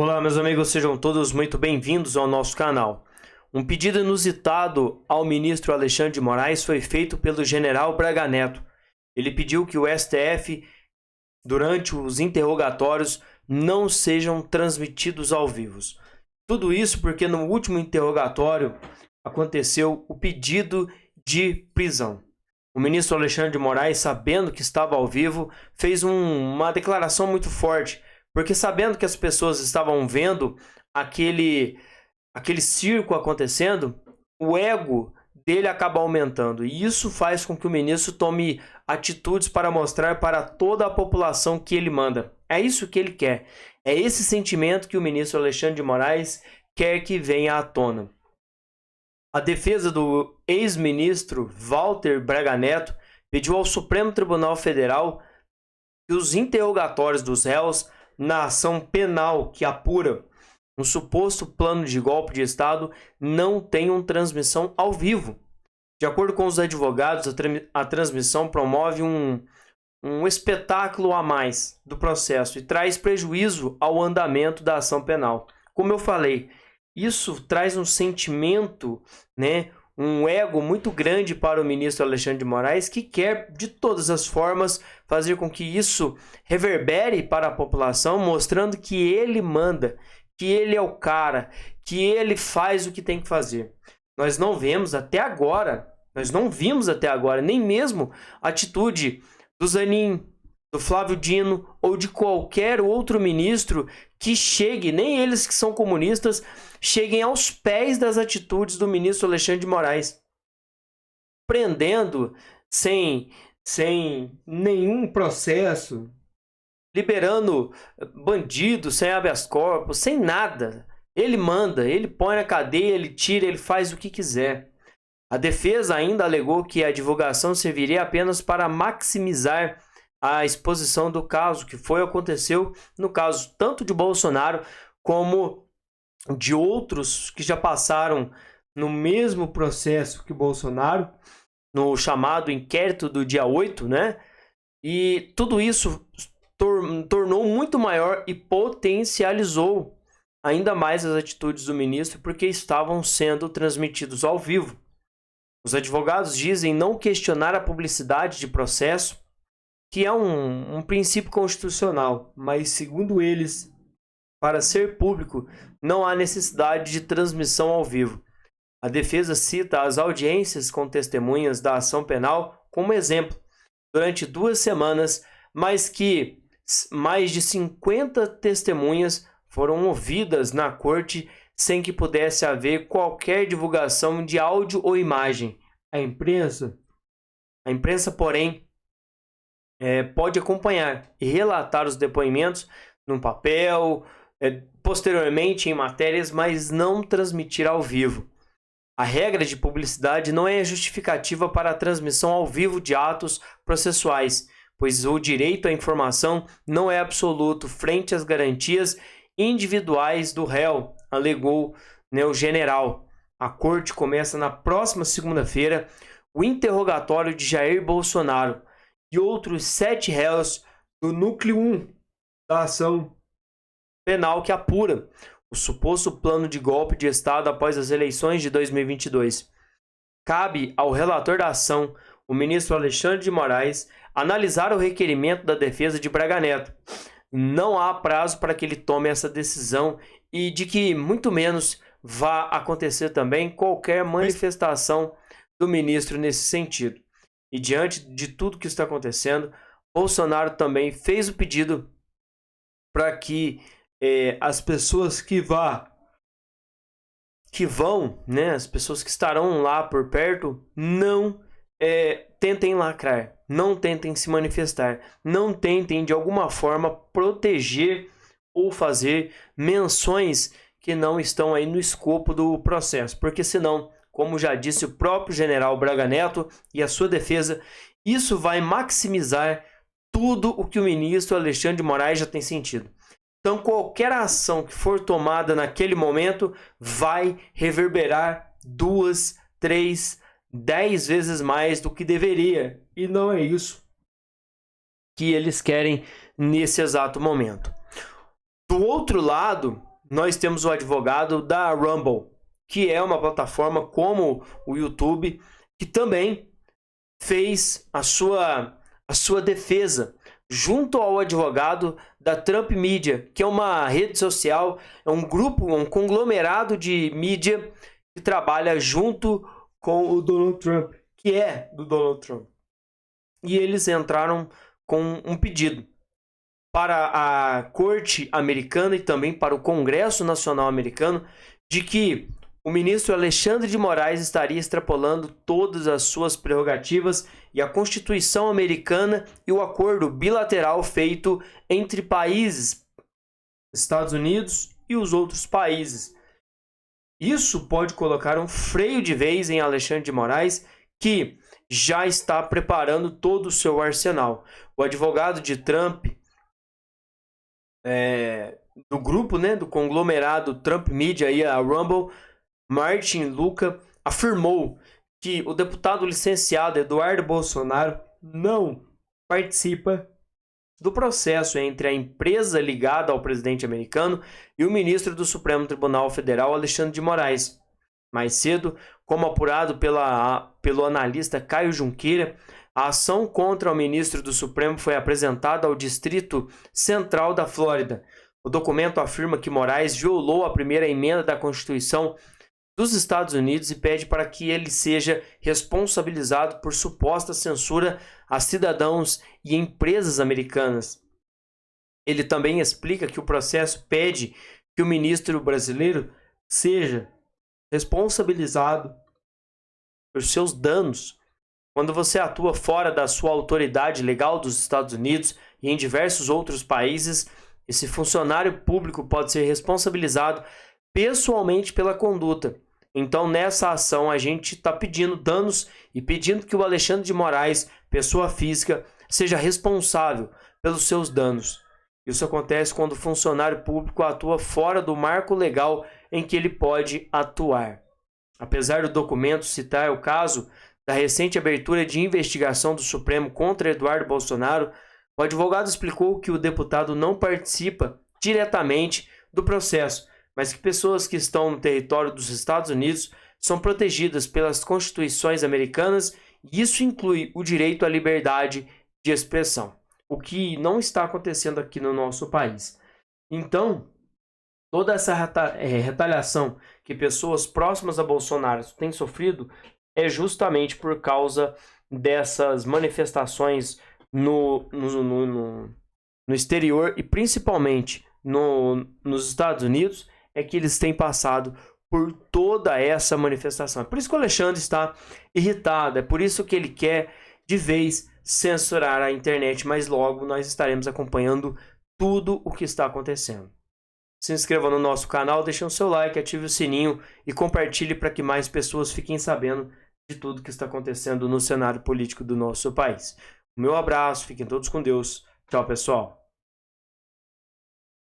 Olá, meus amigos, sejam todos muito bem-vindos ao nosso canal. Um pedido inusitado ao ministro Alexandre de Moraes foi feito pelo general Braga Neto. Ele pediu que o STF, durante os interrogatórios, não sejam transmitidos ao vivo. Tudo isso porque no último interrogatório aconteceu o pedido de prisão. O ministro Alexandre de Moraes, sabendo que estava ao vivo, fez uma declaração muito forte, porque sabendo que as pessoas estavam vendo aquele circo acontecendo, o ego dele acaba aumentando. E isso faz com que o ministro tome atitudes para mostrar para toda a população que ele manda. É isso que ele quer. É esse sentimento que o ministro Alexandre de Moraes quer que venha à tona. A defesa do ex-ministro Walter Braga Neto pediu ao Supremo Tribunal Federal que os interrogatórios dos réus na ação penal que apura um suposto plano de golpe de Estado não tenham transmissão ao vivo. De acordo com os advogados, a transmissão promove um espetáculo a mais do processo e traz prejuízo ao andamento da ação penal. Como eu falei, isso traz um sentimento, um ego muito grande para o ministro Alexandre de Moraes, que quer de todas as formas fazer com que isso reverbere para a população, mostrando que ele manda, que ele é o cara, que ele faz o que tem que fazer. Nós não vimos até agora, nem mesmo a atitude do Zanin, do Flávio Dino ou de qualquer outro ministro que chegue, nem eles que são comunistas, cheguem aos pés das atitudes do ministro Alexandre de Moraes, prendendo sem nenhum processo, liberando bandidos sem habeas corpus, sem nada. Ele manda, ele põe na cadeia, ele tira, ele faz o que quiser. A defesa ainda alegou que a divulgação serviria apenas para maximizar a exposição do caso, que aconteceu no caso tanto de Bolsonaro como de outros que já passaram no mesmo processo que Bolsonaro, no chamado inquérito do dia 8, E tudo isso tornou muito maior e potencializou ainda mais as atitudes do ministro, porque estavam sendo transmitidos ao vivo. Os advogados dizem não questionar a publicidade de processo, que é um princípio constitucional, mas segundo eles, para ser público, não há necessidade de transmissão ao vivo. A defesa cita as audiências com testemunhas da ação penal como exemplo, durante 2 semanas, mas que mais de 50 testemunhas foram ouvidas na corte sem que pudesse haver qualquer divulgação de áudio ou imagem. A imprensa, porém, pode acompanhar e relatar os depoimentos num papel, posteriormente em matérias, mas não transmitir ao vivo. A regra de publicidade não é justificativa para a transmissão ao vivo de atos processuais, pois o direito à informação não é absoluto frente às garantias individuais do réu, alegou o general. A corte começa na próxima segunda-feira o interrogatório de Jair Bolsonaro e outros 7 réus do núcleo 1 da ação penal que apura o suposto plano de golpe de Estado após as eleições de 2022. Cabe ao relator da ação, o ministro Alexandre de Moraes, analisar o requerimento da defesa de Braga Neto. Não há prazo para que ele tome essa decisão e de que, muito menos, vá acontecer também qualquer manifestação do ministro nesse sentido. E diante de tudo que está acontecendo, Bolsonaro também fez o pedido para que as pessoas as pessoas que estarão lá por perto, não tentem lacrar, não tentem se manifestar, não tentem de alguma forma proteger ou fazer menções que não estão aí no escopo do processo, porque senão, como já disse o próprio general Braga Neto e a sua defesa, isso vai maximizar tudo o que o ministro Alexandre de Moraes já tem sentido. Então, qualquer ação que for tomada naquele momento vai reverberar 2, 3, 10 vezes mais do que deveria. E não é isso que eles querem nesse exato momento. Do outro lado, nós temos o advogado da Rumble, que é uma plataforma como o YouTube, que também fez a sua defesa junto ao advogado da Trump Media, que é uma rede social, é um grupo, um conglomerado de mídia que trabalha junto com o Donald Trump, que é do Donald Trump. E eles entraram com um pedido para a Corte Americana e também para o Congresso Nacional Americano de que o ministro Alexandre de Moraes estaria extrapolando todas as suas prerrogativas e a Constituição americana e o acordo bilateral feito entre países, Estados Unidos e os outros países. Isso pode colocar um freio de vez em Alexandre de Moraes, que já está preparando todo o seu arsenal. O advogado de Trump, do grupo, do conglomerado Trump Media, e a Rumble, Martin Luca, afirmou que o deputado licenciado Eduardo Bolsonaro não participa do processo entre a empresa ligada ao presidente americano e o ministro do Supremo Tribunal Federal, Alexandre de Moraes. Mais cedo, como apurado pelo analista Caio Junqueira, a ação contra o ministro do Supremo foi apresentada ao Distrito Central da Flórida. O documento afirma que Moraes violou a primeira emenda da Constituição dos Estados Unidos e pede para que ele seja responsabilizado por suposta censura a cidadãos e empresas americanas. Ele também explica que o processo pede que o ministro brasileiro seja responsabilizado por seus danos. Quando você atua fora da sua autoridade legal dos Estados Unidos e em diversos outros países, esse funcionário público pode ser responsabilizado pessoalmente pela conduta. Então, nessa ação, a gente está pedindo danos e pedindo que o Alexandre de Moraes, pessoa física, seja responsável pelos seus danos. Isso acontece quando o funcionário público atua fora do marco legal em que ele pode atuar. Apesar do documento citar o caso da recente abertura de investigação do Supremo contra Eduardo Bolsonaro, o advogado explicou que o deputado não participa diretamente do processo, mas que pessoas que estão no território dos Estados Unidos são protegidas pelas constituições americanas, e isso inclui o direito à liberdade de expressão, o que não está acontecendo aqui no nosso país. Então, toda essa retaliação que pessoas próximas a Bolsonaro têm sofrido é justamente por causa dessas manifestações no exterior e principalmente nos Estados Unidos, é que eles têm passado por toda essa manifestação. É por isso que o Alexandre está irritado, é por isso que ele quer de vez censurar a internet, mas logo nós estaremos acompanhando tudo o que está acontecendo. Se inscreva no nosso canal, deixe o seu like, ative o sininho e compartilhe para que mais pessoas fiquem sabendo de tudo que está acontecendo no cenário político do nosso país. O meu abraço, fiquem todos com Deus. Tchau, pessoal.